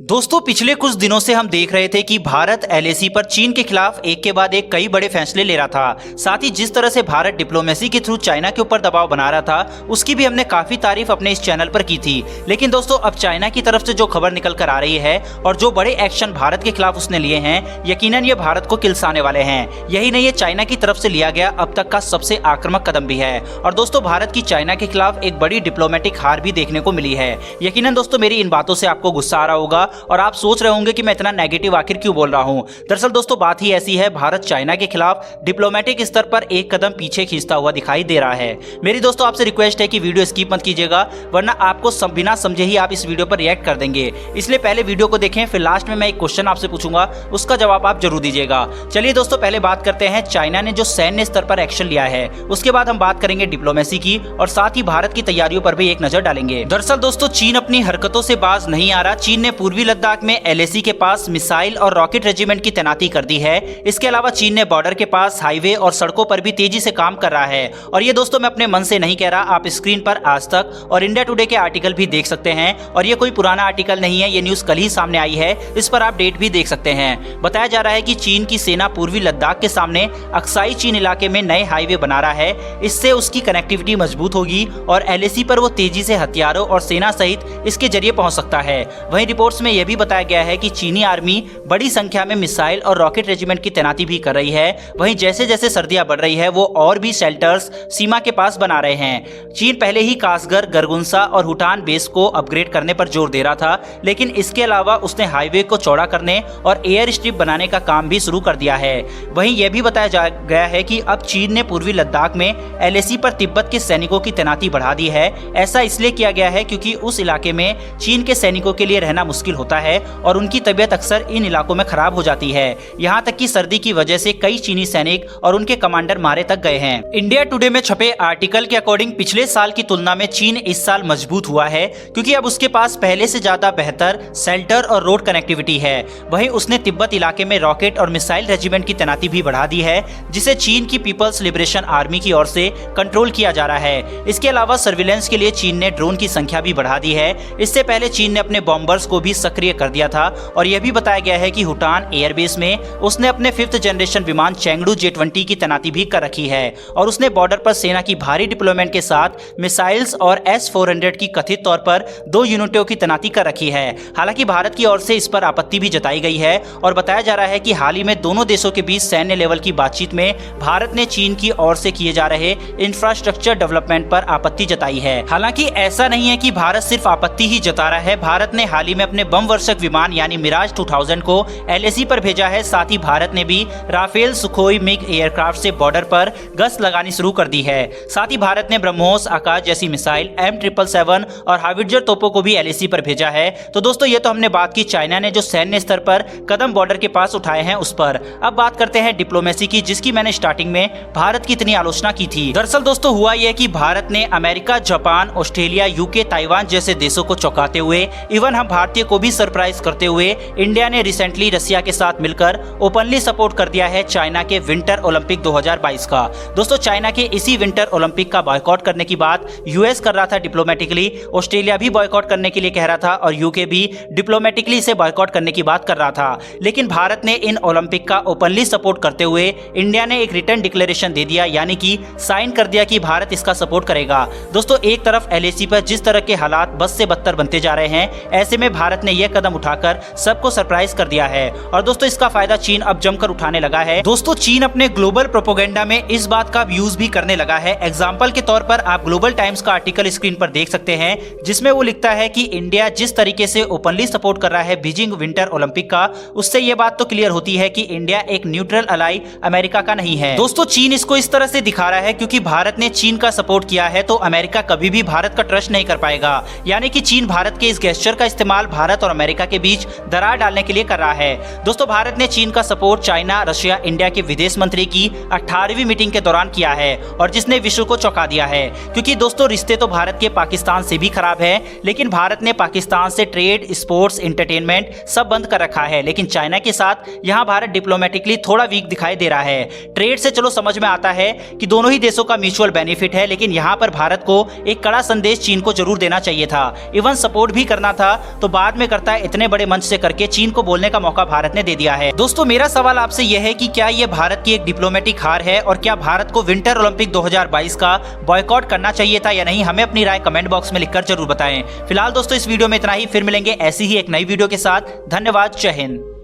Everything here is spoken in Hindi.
दोस्तों पिछले कुछ दिनों से हम देख रहे थे कि भारत एलएसी पर चीन के खिलाफ एक के बाद एक कई बड़े फैसले ले रहा था। साथ ही जिस तरह से भारत डिप्लोमेसी के थ्रू चाइना के ऊपर दबाव बना रहा था उसकी भी हमने काफी तारीफ अपने इस चैनल पर की थी। लेकिन दोस्तों अब चाइना की तरफ से जो खबर निकल कर आ रही है और जो बड़े एक्शन भारत के खिलाफ उसने लिए हैं, यकीनन ये भारत को किलसाने वाले हैं। यही नहीं, ये चाइना की तरफ से लिया गया अब तक का सबसे आक्रामक कदम भी है। और दोस्तों भारत की चाइना के खिलाफ एक बड़ी डिप्लोमेटिक हार भी देखने को मिली है। यकीनन दोस्तों मेरी इन बातों से आपको गुस्सा आ रहा होगा और आप सोच रहे होंगे कि मैं इतना नेगेटिव आखिर क्यों बोल रहा हूं। दरअसल दोस्तों बात ही ऐसी है, भारत चाइना के खिलाफ डिप्लोमेटिक स्तर पर एक कदम पीछे खींचता हुआ दिखाई दे रहा है। मेरी दोस्तों आपसे रिक्वेस्ट है कि वीडियो स्किप मत कीजिएगा, वरना आपको बिना समझे ही आप इस वीडियो पर रिएक्ट कर देंगे। इसलिए पहले वीडियो को देखें, फिर लास्ट में मैं एक क्वेश्चन आपसे पूछूंगा, उसका जवाब आप जरूर दीजिएगा। चलिए दोस्तों पहले बात करते हैं चाइना ने जो सैन्य स्तर पर एक्शन लिया है, उसके बाद हम बात करेंगे डिप्लोमेसी की और साथ ही भारत की तैयारियों पर भी एक नजर डालेंगे। दरअसल दोस्तों चीन अपनी हरकतों से बाज नहीं आ रहा। चीन ने पूर्वी लद्दाख में एलएसी के पास मिसाइल और रॉकेट रेजिमेंट की तैनाती कर दी है। इसके अलावा चीन ने बॉर्डर के पास हाईवे और सड़कों पर भी तेजी से काम कर रहा है। और ये दोस्तों मैं अपने मन से नहीं कह रहा, आप स्क्रीन पर आज तक और इंडिया टुडे के आर्टिकल भी देख सकते हैं। और ये कोई पुराना आर्टिकल नहीं है, ये न्यूज कल ही सामने आई है, इस पर आप डेट भी देख सकते हैं। बताया जा रहा है कि चीन की सेना पूर्वी लद्दाख के सामने अक्साई चीन इलाके में नए हाईवे बना रहा है। इससे उसकी कनेक्टिविटी मजबूत होगी और एलएसी पर वो तेजी से हथियारों और सेना सहित इसके जरिए पहुंच सकता है। वहीं रिपोर्ट्स में यह भी बताया गया है कि चीनी आर्मी बड़ी संख्या में मिसाइल और रॉकेट रेजिमेंट की तैनाती भी कर रही है। वहीं जैसे जैसे सर्दियां बढ़ रही है वो और भी शेल्टर्स सीमा के पास बना रहे हैं। चीन पहले ही कासगर, गरगुंसा और हुटान बेस को अपग्रेड करने पर जोर दे रहा था, लेकिन इसके अलावा उसने हाईवे को चौड़ा करने और एयर स्ट्रिप बनाने का काम भी शुरू कर दिया है। वहीं यह भी बताया गया है कि अब चीन ने पूर्वी लद्दाख में एलएसी पर तिब्बत के सैनिकों की तैनाती बढ़ा दी है। ऐसा इसलिए किया गया है क्योंकि उस इलाके में चीन के सैनिकों के लिए रहना मुश्किल होता है और उनकी तबीयत अक्सर इन इलाकों में खराब हो जाती है। यहाँ तक कि सर्दी की वजह से कई चीनी सैनिक और उनके कमांडर मारे तक गए हैं। इंडिया टुडे में छपे आर्टिकल के अकॉर्डिंग पिछले साल की तुलना में चीन इस साल मजबूत हुआ है, क्योंकि अब उसके पास पहले से ज्यादा बेहतर शेल्टर और रोड कनेक्टिविटी है। वहीं उसने तिब्बत इलाके में रॉकेट और मिसाइल रेजिमेंट की तैनाती भी बढ़ा दी है, जिसे चीन की पीपल्स लिबरेशन आर्मी की ओर से कंट्रोल किया जा रहा है। इसके अलावा सर्विलेंस के लिए चीन ने ड्रोन की संख्या भी बढ़ा दी है। इससे पहले चीन ने अपने बॉम्बर्स को भी सक्रिय कर दिया था। और यह भी बताया गया है कि हुटान एयरबेस में उसने अपने 5th जनरेशन विमान चेंगडू J-20 की तैनाती भी कर रखी है। और उसने बॉर्डर पर सेना की भारी डिप्लॉयमेंट के साथ मिसाइल्स और S-400 की कथित तौर पर 2 यूनिटों की तैनाती कर रखी है। हालांकि भारत की ओर से इस पर आपत्ति भी जताई गई है और बताया जा रहा है कि हाल ही में दोनों देशों के बीच सैन्य लेवल की बातचीत में भारत ने चीन की ओर से किए जा रहे इंफ्रास्ट्रक्चर डेवलपमेंट पर आपत्ति जताई है। हालांकि ऐसा नहीं है कि भारत सिर्फ आपत्ति ही जता रहा है। भारत ने हाल ही में अपने बम वर्षक विमान यानी मिराज 2000 को एलएसी पर भेजा है। साथ ही भारत ने भी राफेल, सुखोई, मिग एयरक्राफ्ट से बॉर्डर पर गश्त लगानी शुरू कर दी है। साथ ही भारत ने ब्रह्मोस, आकाश जैसी मिसाइल, M777 और हावित्जर तोपों को भी एलएसी पर भेजा है। तो दोस्तों ये तो हमने बात की चाइना ने जो सैन्य स्तर पर कदम बॉर्डर के पास उठाए हैं उस पर। अब बात करते हैं डिप्लोमेसी की, जिसकी मैंने स्टार्टिंग में भारत की इतनी आलोचना की थी। दरअसल दोस्तों हुआ यह कि भारत ने America, Japan, Australia, UK, Taiwan जैसे देशों को चौंकाते हुए, इवन हम भारतीय को भी सरप्राइज करते हुए, इंडिया ने रिसेंटली रसिया के साथ मिलकर ओपनली सपोर्ट कर दिया है चाइना के विंटर ओलंपिक 2022 का। दोस्तों चाइना के इसी विंटर ओलंपिक का बॉयकॉट करने की बात यूएस कर रहा था डिप्लोमेटिकली, ऑस्ट्रेलिया भी बॉयकॉट करने के लिए कह रहा था और यूके भी डिप्लोमेटिकली इसे बॉयकॉट करने की बात कर रहा था। लेकिन भारत ने इन ओलंपिक का ओपनली सपोर्ट करते हुए इंडिया ने एक रिटर्न डिक्लेरेशन दे दिया, यानी कि साइन कर दिया कि भारत इसका सपोर्ट करेगा। दोस्तों एक तरफ एलएसी पर जिस तरह के हालात बस से बदतर बनते जा रहे हैं, ऐसे में भारत ने यह कदम उठाकर सबको सरप्राइज कर दिया है। और दोस्तों इसका फायदा चीन अब जमकर उठाने लगा है। दोस्तों चीन अपने ग्लोबल प्रोपेगेंडा में इस बात का यूज भी करने लगा है। एग्जांपल के तौर पर आप ग्लोबल टाइम्स का आर्टिकल स्क्रीन पर देख सकते हैं, जिसमें वो लिखता है कि इंडिया जिस तरीके से ओपनली सपोर्ट कर रहा है बीजिंग विंटर ओलंपिक का, उससे यह बात तो क्लियर होती है कि इंडिया एक न्यूट्रल अलाई अमेरिका का नहीं है। दोस्तों चीन इसको इस तरह से दिखा रहा है क्योंकि भारत ने चीन का सपोर्ट किया है तो अमेरिका कभी भी भारत का ट्रस्ट नहीं कर पाएगा। यानी कि चीन भारत के इस गेस्चर का इस्तेमाल भारत और अमेरिका के बीच दरार डालने के लिए कर रहा है। दोस्तों भारत ने चीन का सपोर्ट चाइना, रशिया, इंडिया के विदेश मंत्री की 18वीं मीटिंग के दौरान किया है और जिसने विश्व को चौंका दिया है। क्योंकि दोस्तों रिश्ते तो भारत के पाकिस्तान से भी खराब है, लेकिन भारत ने पाकिस्तान से ट्रेड, स्पोर्ट्स, एंटरटेनमेंट सब बंद कर रखा है। लेकिन चाइना के साथ यहाँ भारत डिप्लोमेटिकली थोड़ा वीक दिखाई दे रहा है। ट्रेड से चलो समझ में आता है कि दोनों ही देशों का म्यूचुअल बेनिफिट है, लेकिन यहाँ पर भारत को एक कड़ा संदेश चीन को जरूर देना चाहिए था। इवन सपोर्ट भी करना था तो बाद में करता है इतने बड़े मंच से करके चीन को बोलने का मौका भारत ने दे दिया है। दोस्तों मेरा सवाल आपसे यह है कि क्या ये भारत की एक डिप्लोमेटिक हार है और क्या भारत को विंटर ओलंपिक 2022 का बॉयकॉट करना चाहिए था या नहीं? हमें अपनी राय कमेंट बॉक्स में लिखकर जरूर बताएं। फिलहाल दोस्तों इस वीडियो में इतना ही, फिर मिलेंगे ऐसी ही एक नई वीडियो के साथ। धन्यवाद, जय हिंद।